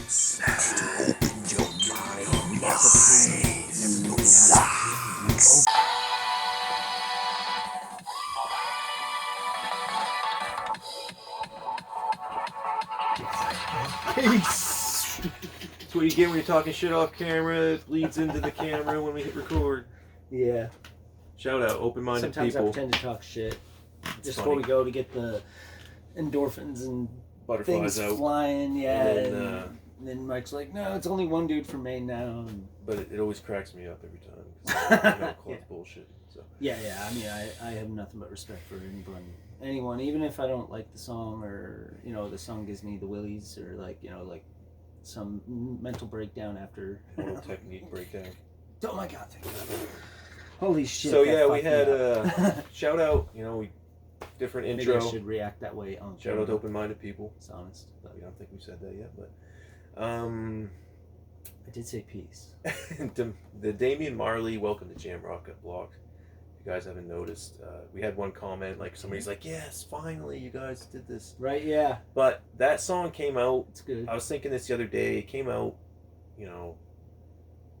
Peace. That's what you get when you're talking shit off camera. It leads into the camera when we hit record. Yeah. Shout out, open-minded Sometimes people. I pretend to talk shit just funny. before we go to get the endorphins and Butterflies things out. flying. Yeah. And then Mike's like, "No, it's only one dude from Maine now." but it always cracks me up every time. 'Cause I know it calls bullshit. So. Yeah. I mean, I have nothing but respect for anyone, even if I don't like the song or the song gives me the willies or like some mental breakdown after. Moral technique breakdown. Oh my god! Thank God. Holy shit! So that yeah, we fucked me had up. shout out. We different Maybe intro. I should react that way on Shout out to open-minded people. It's honest, but I don't think we said that yet, but I did say peace. the Damian Marley Welcome to Jam Rock got blocked. If you guys haven't noticed, we had one comment like somebody's like, "Yes, finally, you guys did this." Right? Yeah. But that song came out. It's good. I was thinking this the other day. It came out,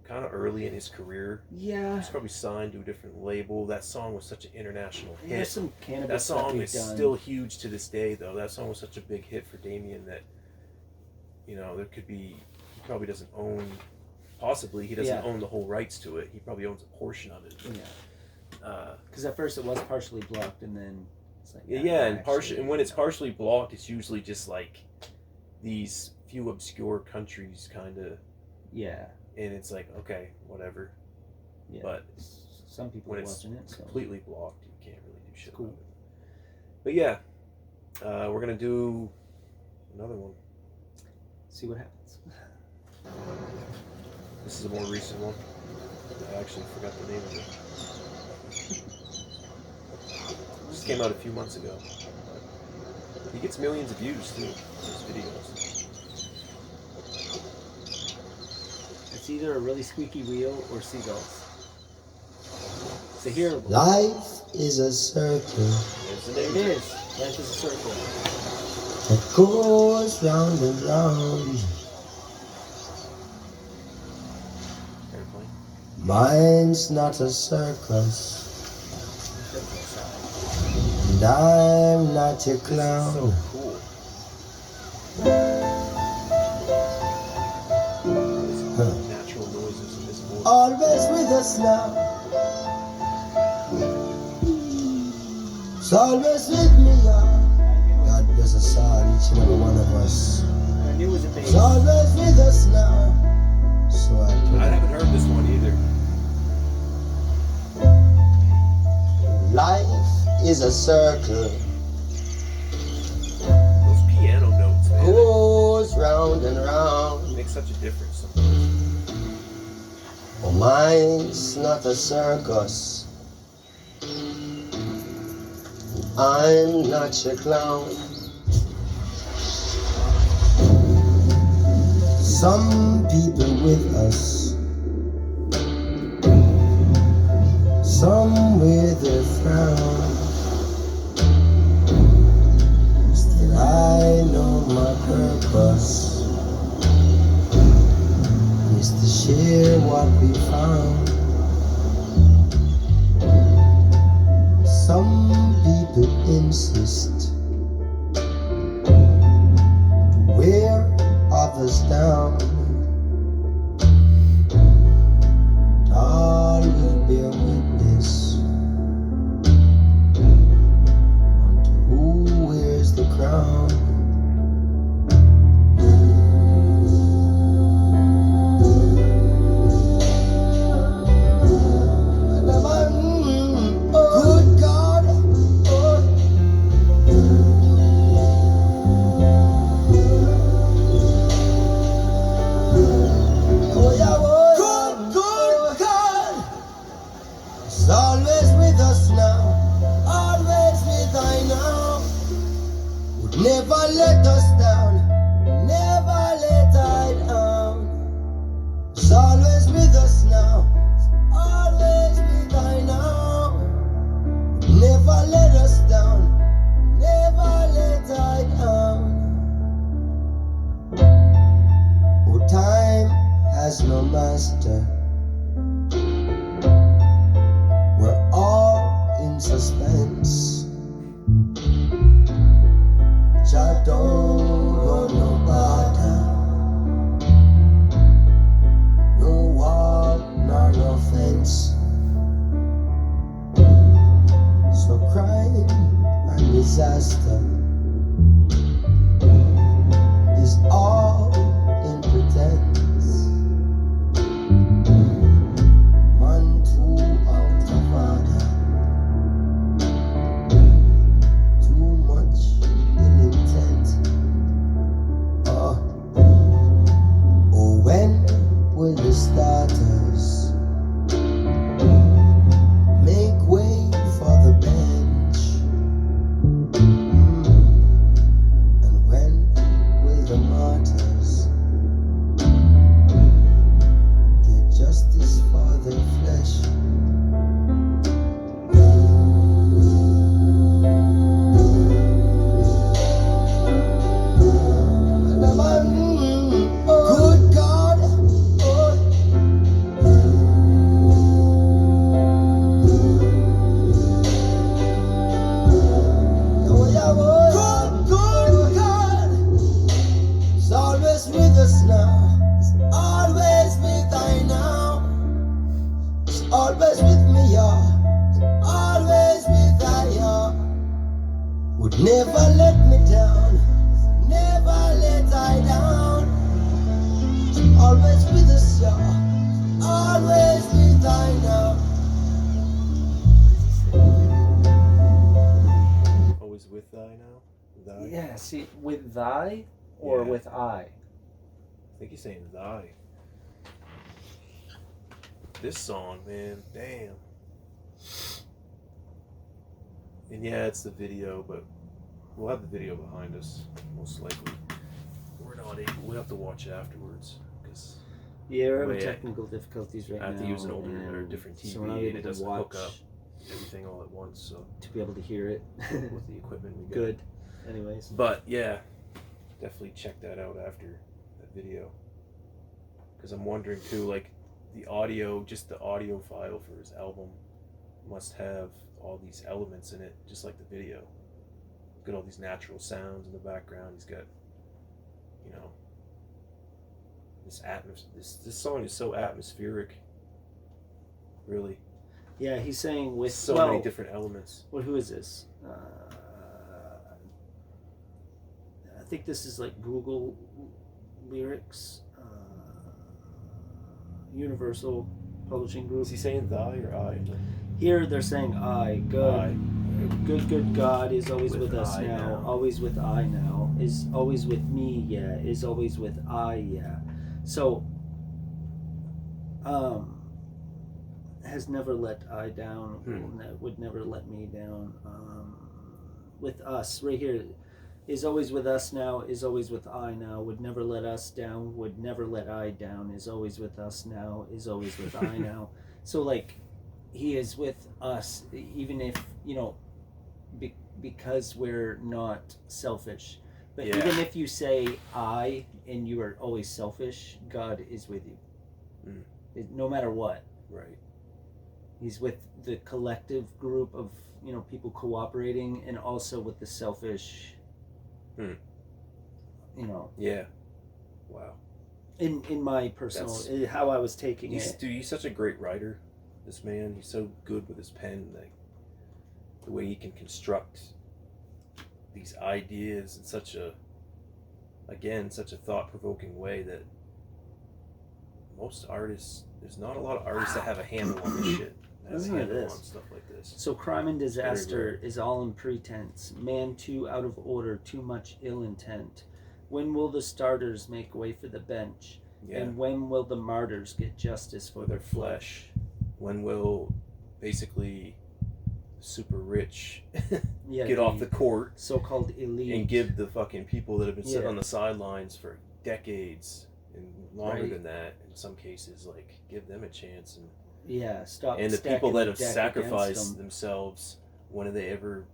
kind of early in his career. Yeah. He's probably signed to a different label. That song was such an international hit. There's some cannabis That stuff song we've is done. still huge to this day, though. That song was such a big hit for Damian that, there could be, he probably doesn't own, possibly he doesn't own the whole rights to it. He probably owns a portion of it. Yeah. Because at first it was partially blocked, and then it's like and when it's partially blocked, it's usually just like these few obscure countries, kind of. Yeah. And it's like, okay, whatever. Yeah. But some people when are it's watching it. So. completely blocked, you can't really do shit Cool. about it. But yeah, we're gonna do another one. See what happens. This is a more recent one. I actually forgot the name of it. Just came out a few months ago. He gets millions of views too. His videos. It's either a really squeaky wheel or seagulls. So here, Life is a circle There's the name. it is. Life is a circle. that goes round and round. Airplane. Mine's not a circus, and I'm not your So clown. cool. Natural noises in this voice. Always with us now. It's always with me, yeah. God bless us all, each and every one of us. I knew it was a bass. It's always with us now. So I I pray. haven't heard this one either. Life is a circle, Those piano notes, man, goes round and round. it makes such a difference sometimes. Oh, mine's not a circus. I'm not your clown. Some people with us, some with a frown. Still I know my purpose is to share what we found. Some people insist to wear others down. All will bear witness unto who wears the crown. Good God, has no master. We're all in suspense. Jah don't run no border, no wall nor no fence. So crime and disaster is all in pretense. Man too out of order, too much ill intent. Oh, when will the starters make way for the bench? And when will the martyrs get justice for their flesh? Good God, good God, it's always with us now. It's always with I now. It's always with me, yeah. It's always with I, yeah. Would never let me down. Never let I down. It's always with us, yeah. Always with I now. Always with thy now? Thy? Yeah, see, with thy or Yeah. with I? I think he's saying thy. This song, man, damn. And yeah, it's the video, but we'll have the video behind us, most likely. We're not able, we'll have to watch it afterwards, because Yeah, we're having Wait, technical difficulties right I now. have to use an older or and different TV, so we're not and able it to doesn't watch hook up everything all at once, so to be able to hear it. with the equipment we got. Good. Anyways. But yeah, definitely check that out after that video. Because I'm wondering too, like, the audio, just the audio file for his album must have all these elements in it, just like the video. Got all these natural sounds in the background. He's got, you know, this this song is so atmospheric. Really. Yeah, he's saying with So many different elements. Who is this? I think this is like Google lyrics. Universal Publishing Group. Is he saying thy or I? Here they're saying I. Good. I. Good God is always with us I now. now. Always with I now. Is always with me, yeah. Is always with I, yeah. So, has never let I down. Would never let me down. With us, right here, is always with us now. Is always with I now. Would never let us down. Would never let I down. Is always with us now. Is always with I now. So like, he is with us, even if, you know, because we're not selfish. But Yeah. even if you say I and you are always selfish, God is with you. No matter what. Right. He's with the collective group of, you know, people cooperating, and also with the selfish, you know. Yeah. Wow. In my personal, how I was taking it. Dude, he's such a great writer. This man, he's so good with his pen, like the way he can construct these ideas in such a thought-provoking way that most artists, there's not a lot of artists that have a handle on this shit. That have a Listen to handle this. on stuff like this. So crime and disaster rare. is all in pretense. Man too out of order, too much ill intent. When will the starters make way for the bench? Yeah. And when will the martyrs get justice for their flesh? When will basically super rich Yeah, get off the court so-called elite and give the fucking people that have been sitting Yeah. on the sidelines for decades and longer Right. than that in some cases, like, give them a chance. stop And the stacking people that the have deck sacrificed against 'em. themselves, when have they ever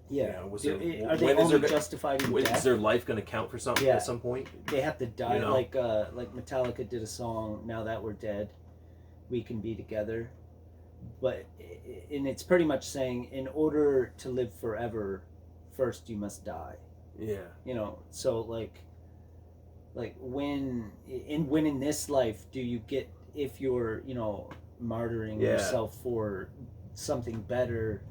Yeah. You know, Are they only justified in is death? their life going to count for something at some point? They have to die, You know? like Metallica did a song, "Now That We're Dead, We Can Be Together," and it's pretty much saying, in order to live forever, first you must die. Yeah. You know, so like when in this life do you get, if you're, you know, martyring yourself for something better,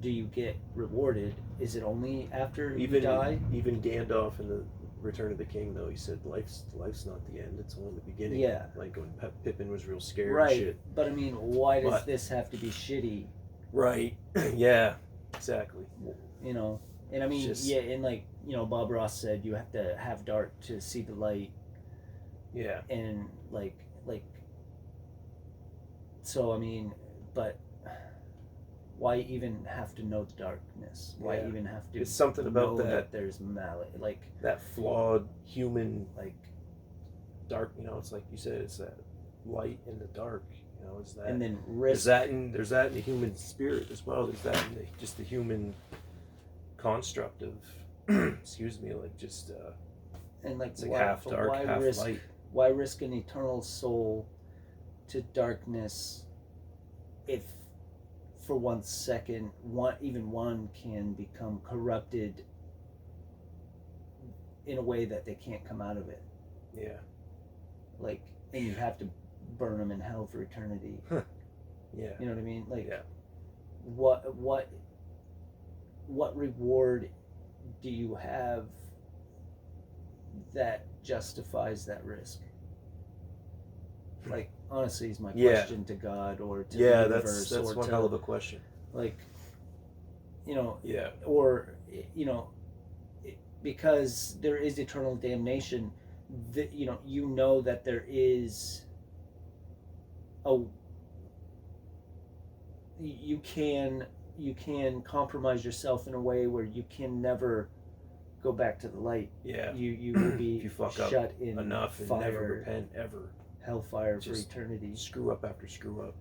do you get rewarded? Is it only after you die? Even Gandalf in the Return of the King, though, he said life's not the end, it's only the beginning. Yeah. Like when Pippin was real scared Right. and shit. But I mean, why does this have to be shitty? Right. Yeah. Exactly. You know, and I mean, and like, you know, Bob Ross said you have to have dark to see the light. Yeah. And like so I mean, but why even have to know the darkness? Why even have to? It's something about know that there's mallet, like that flawed human, like dark. You know, it's like you said, it's that light in the dark. You know, is that, and then risk. There's that in the human spirit as well. There's that in just the human construct of, excuse me, like just and like it's like half dark, half light. Why risk an eternal soul to darkness if for 1 second even one can become corrupted in a way that they can't come out of it? Yeah. Like, and you have to burn them in hell for eternity. Yeah. You know what I mean? Like, yeah. What reward do you have that justifies that risk? Like, honestly, is my question to God or to the universe. That's one hell of a question. Like, you know, yeah, or, you know, because there is eternal damnation, that, you know that there is you can compromise yourself in a way where you can never go back to the light. Yeah. You will be if you fuck shut up in enough fire, and never repent ever. Hellfire Just for eternity. Screw up after screw up.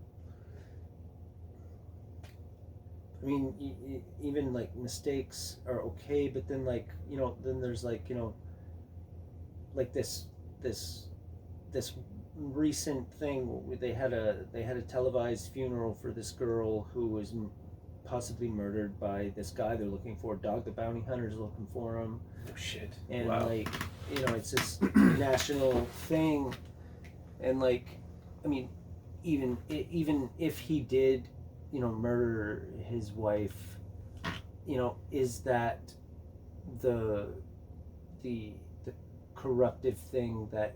I mean, even like mistakes are okay, but then like, you know, then there's like, you know, like this recent thing where they had a televised funeral for this girl who was possibly murdered by this guy they're looking for. Dog the Bounty Hunter's looking for him. Oh shit. And wow. like, you know, it's this national thing, and like, I mean, even if he did, you know, murder his wife, you know, is that the corruptive thing that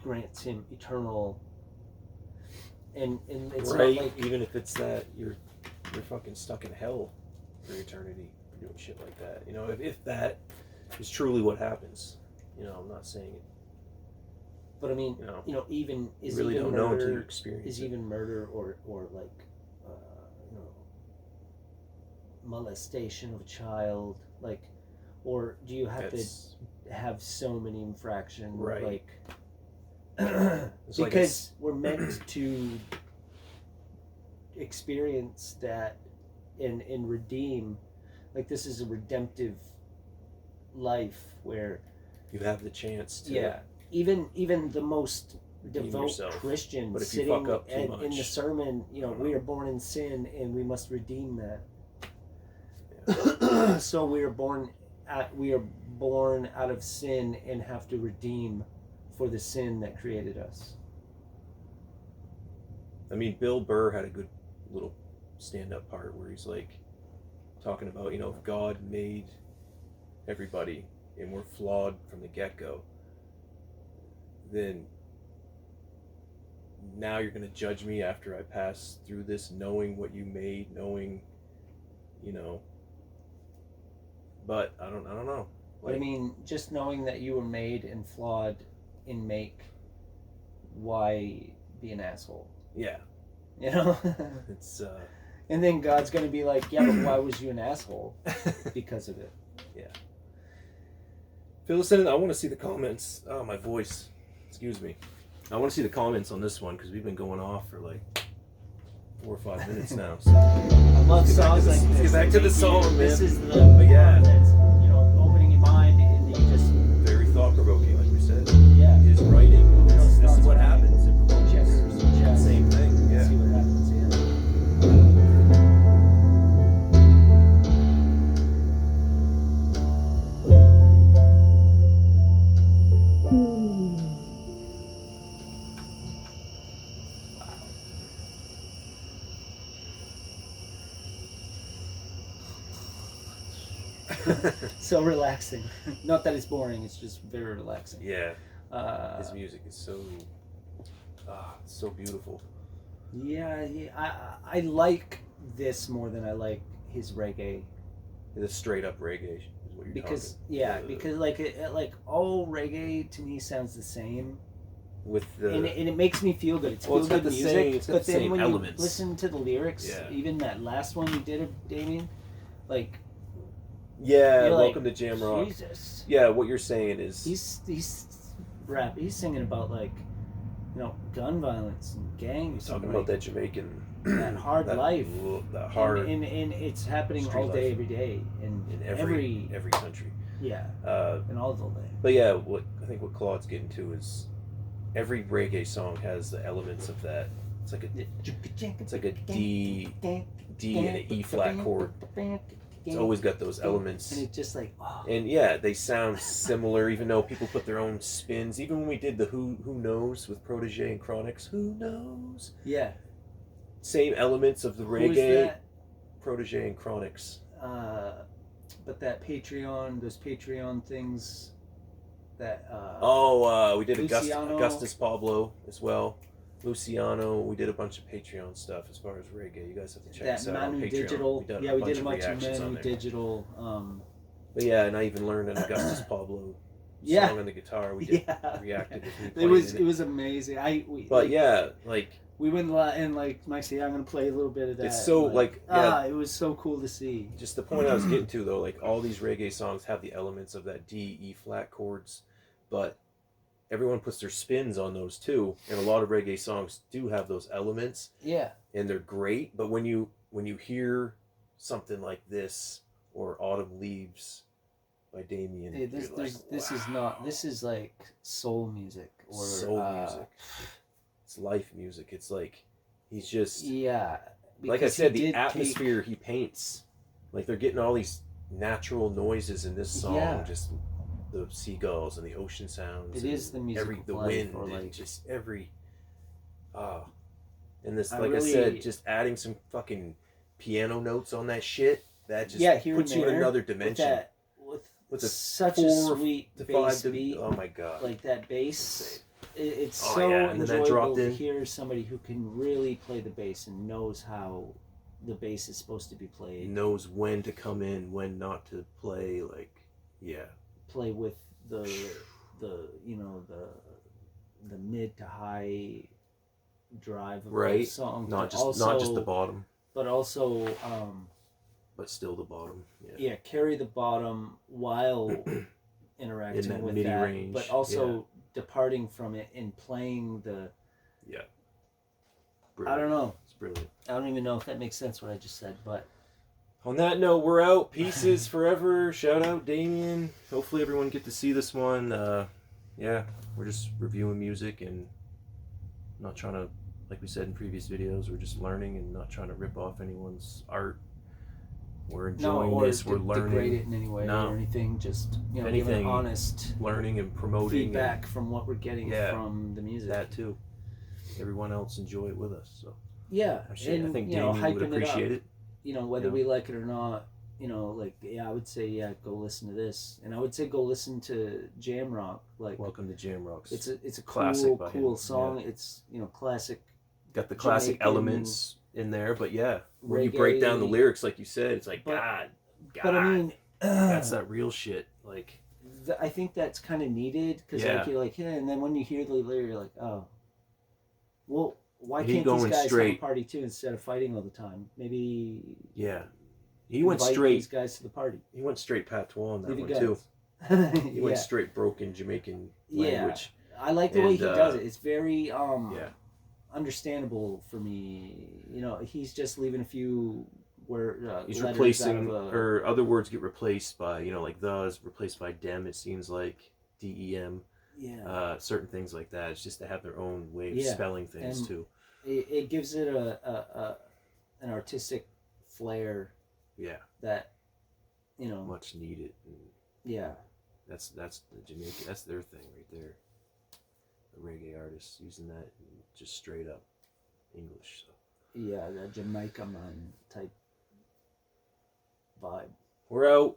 grants him eternal? And it's right. not like, even if it's that you're fucking stuck in hell for eternity for doing shit like that. You know, if that is truly what happens. You know, I'm not saying it. But I mean, you know, even is you really even don't know murder, until you experience is it. even murder or like, you know, molestation of a child, like, or do you have to have so many infractions? Right. Like, It's because we're meant to experience that and redeem. Like, this is a redemptive life where you have the chance to. Even the most devout yourself. Christian But if you sitting fuck up too much, in the sermon, you know, we are born in sin and we must redeem that. Yeah. So we are born out of sin and have to redeem for the sin that created us. I mean, Bill Burr had a good little stand-up part where he's like talking about, you know, if God made everybody and we're flawed from the get-go, then now you're going to judge me after I pass through this, knowing what you made, knowing, you know. But I don't know. Like, I mean, just knowing that you were made and flawed in make, why be an asshole? Yeah. You know? It's and then God's going to be like, yeah, but why was you an asshole? Because of it. Yeah. If you're listening, I want to see the comments. Oh, my voice. Excuse me. I want to see the comments on this one because we've been going off for like 4 or 5 minutes now. So I love songs like let's this. get back to the song, man. This is the But yeah. one that's, you know, opening your mind and you just, very thought-provoking, like we said. yeah. His writing, this is thoughts what are happens. It provokes Checkers, chess. same thing. Yeah. See what happens, yeah. So relaxing. Not that it's boring, it's just very relaxing. Yeah. His music is so beautiful. Yeah, I like this more than I like his reggae. It's straight up reggae is what you're Because talking. yeah, because like all reggae to me sounds the same, With the and it makes me feel good. It's Well, feel it's got good the music. same- it's got but the then same when elements. you listen to the lyrics, Yeah. even that last one you did of Damian, like yeah, you're welcome like, to Jam Rock. Jesus, Yeah, what you're saying is he's singing about like, you know, gun violence and gangs. talking and, about like, that Jamaican that hard life. that hard and it's happening street all day, life. every day, and in every country. yeah, and all day. But yeah, what I think what Claude's getting to is every reggae song has the elements of that. It's like a D and an E flat chord. It's always got those elements. And it's just like, oh. And yeah, they sound similar, even though people put their own spins. Even when we did the Who Knows with Protege and Chronics, Who Knows? Yeah. Same elements of the Who is reggae, that? Protege and Chronics. But that those Patreon things, that We did Luciano. Augustus Pablo as well. Luciano, we did a bunch of Patreon stuff as far as reggae. You guys have to check that us out on Manu Patreon. Digital. We did We did a bunch of reactions on Manu there. Digital. But yeah, and I even learned an Augustus Pablo Yeah. song on the guitar. We did Yeah. reacted with me It playing was it. it was amazing. But yeah, like we went and like Mike said, I'm gonna play a little bit of that. it's so it was so cool to see. just the point I was getting to though, like all these reggae songs have the elements of that D, E flat chords, but everyone puts their spins on those too, and a lot of reggae songs do have those elements, Yeah. and they're great. But when you hear something like this or Autumn Leaves by Damian, Hey, this is like soul music or soul music. It's life music. It's like he's just yeah. like I because said, he the did atmosphere he paints, like they're getting all these natural noises in this song, Yeah. just the seagulls and the ocean sounds. It and is the music of the life, wind, or and like- just every and this, I like I really- said, just adding some fucking piano notes on that shit, that just here puts and you in there, another with dimension. that With a such a 4 sweet to bass 5 beat, oh my god, like that bass. It's Oh, so yeah, and then that enjoyable dropped to in. hear somebody who can really play the bass and knows how the bass is supposed to be he played. knows when to come in, when not to play. Like, yeah, Play with the you know the mid to high drive of right. those songs, Not but just also, the bottom, but also but still the bottom. yeah, carry the bottom while interacting In that with MIDI that, range, but also departing from it and playing the. Brilliant. I don't know. It's brilliant. I don't even know if that makes sense what I just said, but On that note, we're out. Pieces forever. Shout out Damian. Hopefully everyone get to see this one. Yeah, we're just reviewing music and not trying to, like we said in previous videos, we're just learning and not trying to rip off anyone's art. We're enjoying or this. We're learning. degrade it in any way No. or anything. Just giving Anything. honest Learning and promoting. feedback from what we're getting Yeah. from the And music. that too. Everyone else enjoy it with us. So Yeah, I think and Damian would hyping appreciate it up. Whether Yeah. we like it or not. Like I would say go listen to this, and I would say go listen to Jam Rock. Like Welcome to Jam Rocks. it's a Classic by cool him, song. It's classic. Got the classic Jamaican elements in there, but yeah, when you break down the reggae. lyrics, like you said, it's like But- God, But I mean, that's that real shit. Like, I think that's kind of needed because Yeah. like you're like, yeah, and then when you hear the lyric, you're like, oh, well, why He can't going these guys have straight. a party too instead of fighting all the time? Maybe yeah, he went invite straight. these guys to the party. He went straight patois on that Leave one it too. guys. He went straight broken Jamaican Yeah. language. I like the way And, he does it. It's very Yeah, understandable for me. You know, he's just leaving a few He's letters replacing, out of or other words get replaced by, like the is replaced by dem. It seems like DEM. yeah. Certain things like that. It's just to have their own way of Yeah, spelling things and too. it gives it an artistic flair Yeah, that, you know, much needed. And yeah. that's the Jamaican. That's their thing right there. The reggae artists using that in just straight up English. So. Yeah, the Jamaica man type vibe. We're out.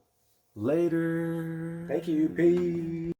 Later. Thank you. Peace.